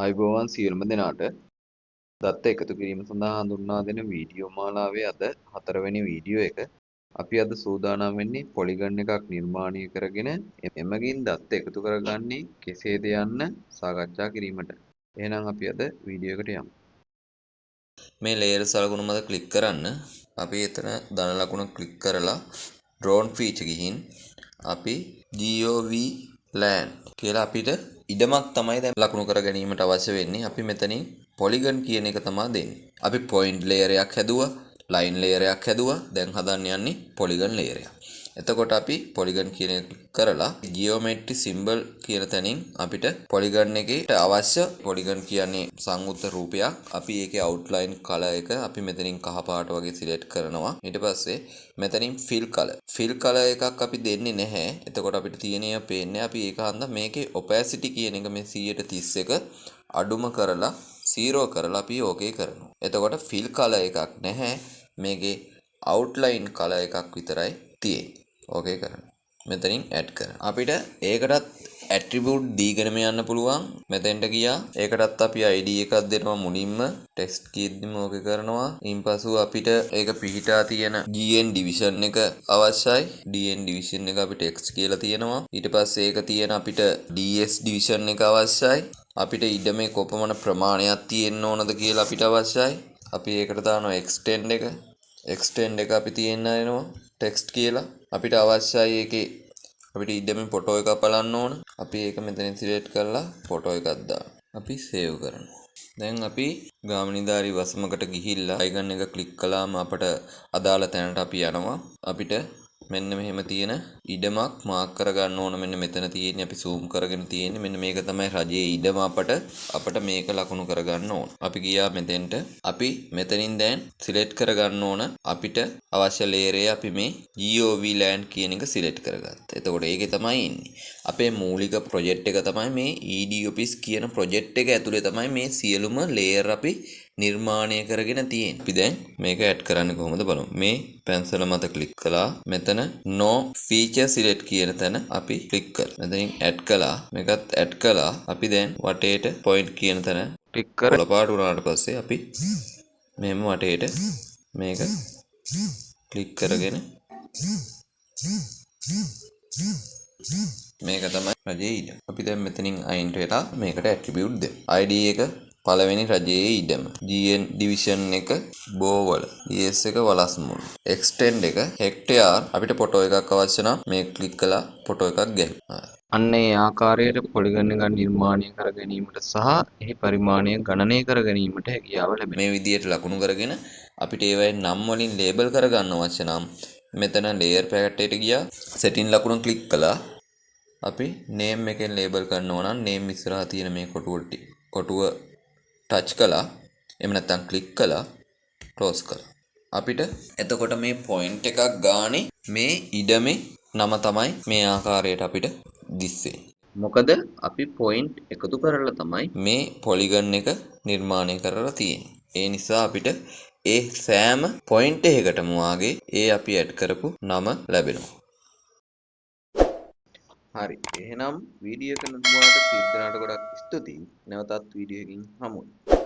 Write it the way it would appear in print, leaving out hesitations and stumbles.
ආයුබෝවන් සියලුම දෙනාට දත්ත එකතු කිරීම සඳහා හඳුන්වා දෙන වීඩියෝ මාලාවේ අද 4 වෙනි වීඩියෝ එක. අපි අද සූදානම් වෙන්නේ පොලිගන් එකක් නිර්මාණය කරගෙන එමගින් දත්ත එකතු කරගන්නේ කෙසේද යන්න සාකච්ඡා කිරීමට. එහෙනම් අපි අද වීඩියෝ එකට යමු. මේ ලේයර් සලකුණු මත ක්ලික් කරන්න. අපි එතන ධන ලකුණ ක්ලික් කරලා drone feature ගිහින් අපි GOV land කියලා අපිට ඉඩමක් තමයි දැන් ලකුණු කර ගැනීමට අවශ්‍ය වෙන්නේ. අපි මෙතනින් polygon කියන එක තමයි දෙන්නේ. අපි point layer එකක් හැදුවා, line layer එකක් හැදුවා. දැන් හදන්න යන්නේ polygon layer එකක්. එතකොට අපි polygon කියන එක ක්ලික් කරලා geometry symbol කියන තැනින් අපිට polygon එකේට අවශ්‍ය polygon කියන්නේ සංයුක්ත රූපයක්. අපි ඒකේ outline color එක අපි මෙතනින් කහ පාට වගේ select කරනවා. ඊට පස්සේ මෙතනින් fill color එකක් අපි දෙන්නේ නැහැ. එතකොට අපිට තියෙන්නේ පේන්නේ අපි ඒක හන්ද මේකේ opacity කියන එක මේ 131 අඩුම කරලා 0 කරලා අපි ඕකේ කරනවා. එතකොට fill color එකක් නැහැ. මේකේ outline color එකක් විතරයි තියෙන්නේ. ඕකේ කරන්න. මෙතනින් add කරන්න. අපිට ඒකටත් attribute දීගෙනම යන්න පුළුවන්. මෙතෙන්ට ගියා. ඒකටත් අපි ID එකක් දෙනවා මුලින්ම. text කීද්දිම ඕකේ කරනවා. ඊන්පසු අපිට ඒක පිහිටා තියෙන GN division එක අවශ්‍යයි. DN division එක අපිට X කියලා තියෙනවා. ඊට පස්සේ ඒක තියෙන අපිට DS division එක අවශ්‍යයි. අපිට ඉඩමේ කොපමණ ප්‍රමාණයක් තියෙන්න ඕනද කියලා අපිට අවශ්‍යයි. අපි ඒකට දානවා extend එක. extend එක අපි තියෙන්න වෙනවා text කියලා. අපිට අවශ්‍යයි ඒකේ අපිට ඉඩමේ ෆොටෝ එකක් බලන්න ඕන. අපි ඒක මෙතනින් සිලෙක්ට් කරලා ෆොටෝ එකක් දානවා. අපි සේව් කරනවා. දැන් අපි ගාමිණීධාරී වසමකට ගිහිල්ලා අයිකන් එක ක්ලික් කළාම අපට අදාළ තැනට අපි යනවා. අපිට මෙන්න මෙහෙම තියෙන ඉඩමක් මාක් කරගන්න ඕන. මෙන්න මෙතන තියෙන්නේ අපි zoom කරගෙන තියෙන්නේ. මෙන්න මේක තමයි රජයේ ඉඩම අපට මේක ලකුණු කරගන්න ඕන. අපි ගියා මෙතෙන්ට. අපි මෙතනින් දැන් සිලෙක්ට් කරගන්න ඕන අපිට අවශ්‍ය layer එක අපි මේ GOV land කියන එක සිලෙක්ට් කරගත්තා. එතකොට ඒකේ තමයි ඉන්නේ. අපේ මූලික project එක තමයි මේ EDOPIS කියන project එක ඇතුලේ තමයි මේ සියලුම layer අපි නිර්මාණය කරගෙන තියෙන්නේ. අපි දැන් මේක add කරන්නේ කොහොමද බලමු. මේ pencil මත ක්ලික් කළා. මෙතන no feature select කියන තැන අපි ක්ලික් කරලා. මෙතනින් add කළා. මේකත් add කළා. අපි දැන් වටේට point කියන තැන ක්ලික් කරලා කොළපාට වුණාට පස්සේ අපි මෙහෙම වටේට මේක ක්ලික් කරගෙන මේක තමයි රජයේ ඉඩම. අපි දැන් මෙතනින් අයින්ට වෙලා මේකට ඇට්‍රිබියුට් දෙමු. ID එක පළවෙනි රජයේ ඉඩම. GN division එක බෝවල. DS එක වලස්මුල්. extend එක hectare අපිට ෆොටෝ එකක් අවශ්‍ය නම් මේක ක්ලික් කළා ෆොටෝ එකක් ගැහුවා. අන්න ඒ ආකාරයට පොලිගන් එකක් නිර්මාණය කර ගැනීමට සහ එහි පරිමාණය ගණනය කර ගැනීමට හැකියාව ලැබෙනවා. මේ විදිහට ලකුණු කරගෙන අපිට ඒවයි නම් වලින් ලේබල් කරගන්න අවශ්‍ය නම් මෙතන layer packet එකට ගියා. setting ලකුණ ක්ලික් කළා. අපි name එකෙන් label කරනවා නම් name ඉස්සරහා තියෙන මේ කොටුව touch කළා. එහෙම නැත්නම් click කළා. close කළා. අපිට එතකොට මේ point එකක් ගානේ මේ ඉඩමේ නම තමයි මේ ආකාරයට අපිට දිස්සේ. මොකද අපි point එකතු කරලා තමයි මේ polygon එක නිර්මාණය කරලා තියෙන්නේ. ඒ නිසා අපිට ඒ සෑම point එකකටම වාගේ ඒ අපි add කරපු නම ලැබෙනවා. හරි. එහෙනම් වීඩියෝ එක නදුවාට සියලු දෙනාට ගොඩක් ස්තුතියි. නැවතත් වීඩියෝ එකකින් හමු වෙමු.